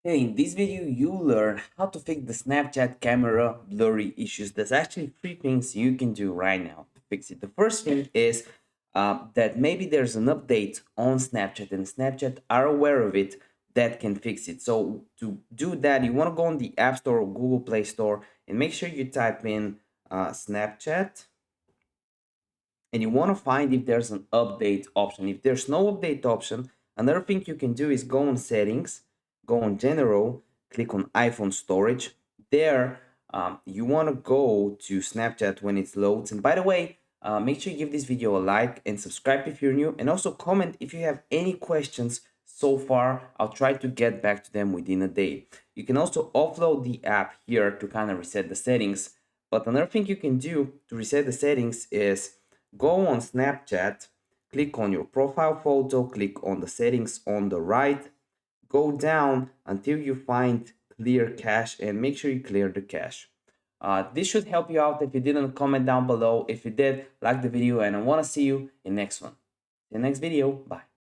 Hey, in this video, you learn how to fix the Snapchat camera blurry issues. There's actually three things you can do right now to fix it. The first thing is that maybe there's an update on Snapchat and Snapchat are aware of it that can fix it. So to do that, you want to go on the App Store or Google Play Store and make sure you type in Snapchat and you want to find if there's an update option. If there's no update option, another thing you can do is go on settings, go on general, click on iPhone storage. There, you want to go to Snapchat when it loads. And by the way, make sure you give this video a like and subscribe if you're new, and also comment if you have any questions so far. I'll try to get back to them within a day. You can also offload the app here to kind of reset the settings. But another thing you can do to reset the settings is go on Snapchat, click on your profile photo, click on the settings on the right, go down until you find clear cache and make sure you clear the cache. This should help you out. If you didn't, comment down below. If you did, like the video, and I want to see you in the next one. The next video. Bye.